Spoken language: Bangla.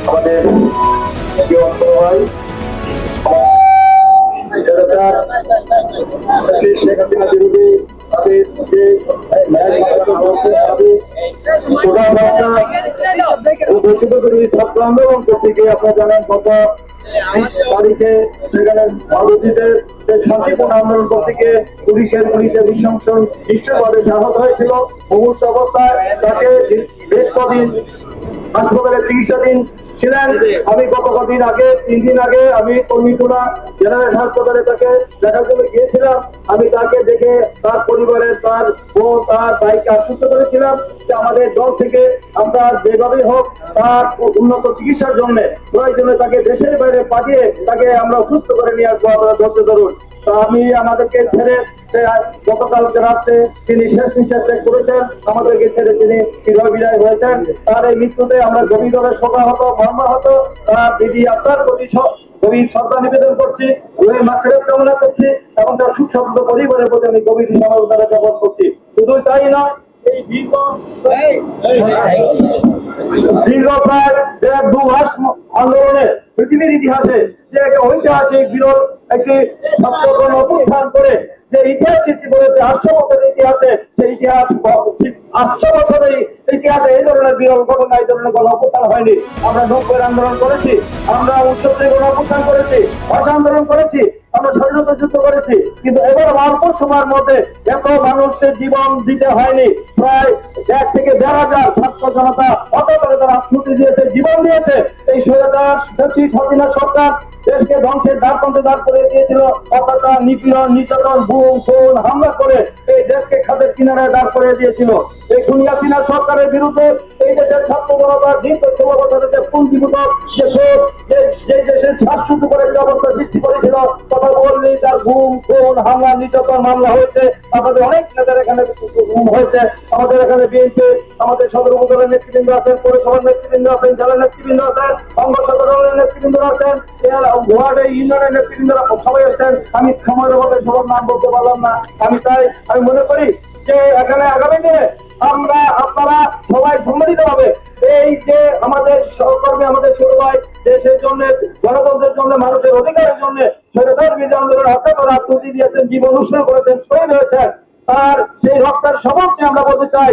আমাদের ভাই শেখ হাসিনা বিরোধী তাদের যে বৈষম্য বিরোধী ছাত্র আন্দোলন করতে গিয়ে আপনারা জানেন গত তারিখে সেখানে মাওবাদীদের যে শান্তিপূর্ণ আন্দোলন করতে গিয়ে পুলিশের দৃশ্যভাবে আহত হয়েছিল মুমূর্ষ অবস্থায় তাকে বেশ কদিন হাসপাতালে চিকিৎসাধীন ছিলেন। আমি গত কদিন আগে 3 দিন আগে আমি কর্মীটুনা জেনারেল হাসপাতালে তাকে দেখার জন্য গিয়েছিলাম। আমি তাকে দেখে তার পরিবারের তার বোন তার ভাইকে আশ্বস্ত করেছিলাম যে আমাদের দল থেকে আমরা যেভাবেই হোক তার উন্নত চিকিৎসার জন্য প্রয়োজনে তাকে দেশের বাইরে পাঠিয়ে তাকে আমরা সুস্থ করে নিয়ে আসবো, আপনারা ধৈর্য ধরুন। তা আমি আমাদেরকে ছেড়ে গতকালকে রাত্রে তিনি শেষ নিঃশ্বাস ত্যাগ করেছেন, আমাদেরকে ছেড়ে তিনি বিদায় হয়েছেন। তার এই মৃত্যুতে আমরা গভীরভাবে শোকাহত মর্মাহত। তার দিদি আপনার প্রতি গভীর শ্রদ্ধা নিবেদন করছি, গভীর মাগফিরাত কামনা করছি এবং তার সুখ পরিবারের প্রতি আমি গভীর সমবেদনা জ্ঞাপন করছি। শুধু তাই নয়, এই দীর্ঘ প্রায় 1.5 মাস আন্দোলনে পৃথিবীর ইতিহাসে যে একটা ঐতিহাসিক বিরল একটি ছাত্র গণ অভ্যুত্থান করে যে ইতিহাস সৃষ্টি করেছে 800 বছরের ইতিহাসে, সেই ইতিহাস 800 বছরের ইতিহাসে এই ধরনের বিরল ঘটনা, এই ধরনের গণ অভ্যুত্থান হয়নি। আমরা 90-এর আন্দোলন করেছি, আমরা 79-এর গণ অভ্যুত্থান করেছি, ভাষা আন্দোলন করেছি, আমরা স্বাধীনতা যুদ্ধ করেছি, কিন্তু এবার অল্প সময়ের মধ্যে এত মানুষের জীবন দিতে হয়নি। প্রায় 1 থেকে 1.5 ছাত্র জনতা অতটা তারা আত্মহত্যা দিয়েছে, জীবন দিয়েছে। এই স্বৈরাচার হাসিনা সরকার দেশকে ধ্বংসের দ্বারপ্রান্তে দাঁড় করে দিয়েছিল, অত্যাচার নিপীড়ন নির্যাতন গুম খুন হামলা করে এই দেশকে খাদের কিনারায় দাঁড় করে দিয়েছিল। এই খুনি হাসিনা সরকারের বিরুদ্ধে এই দেশের ছাত্র জনতার দীর্ঘ 16 বছরের যে পুঞ্জীভূত যে দেশের শ্বাসরুদ্ধ করে যে অবস্থা সৃষ্টি করেছিল, কথা বললি তার গুম খুন হামলা নির্যাতন মামলা হয়েছে। আমাদের অনেক নেতার এখানে হয়েছে, আমাদের এখানে বিএনপি আমাদের সদর উপজেলার নেতৃবৃন্দ আছেন, পৌরসভার নেতৃবৃন্দ আছেন, জেলা নেতৃবৃন্দ আছেন, অঙ্গ সদরের নেতৃবৃন্দ আছেন, ওয়ার্ডে ইউনিয়নের নেতৃবৃন্দরা সবাই আছেন। আমি সময়ের অভাবে সবার নাম বলতে পারলাম না। আমি মনে করি যে এখানে আগামী দিনে আপনারা সবাই সম্মিলিত হবে এই যে আমাদের সহকর্মী আমাদের ছোট ভাই দেশের জন্য গণতন্ত্রের জন্য মানুষের অধিকারের জন্য স্বৈরাচার বিরোধী আন্দোলনে হত্যা করা আত্মহত্যা দিয়েছেন, জীবন উৎসর্গ করেছেন, শহীদ হয়েছেন, তার সেই রক্তের শপথকে আমরা বলতে চাই।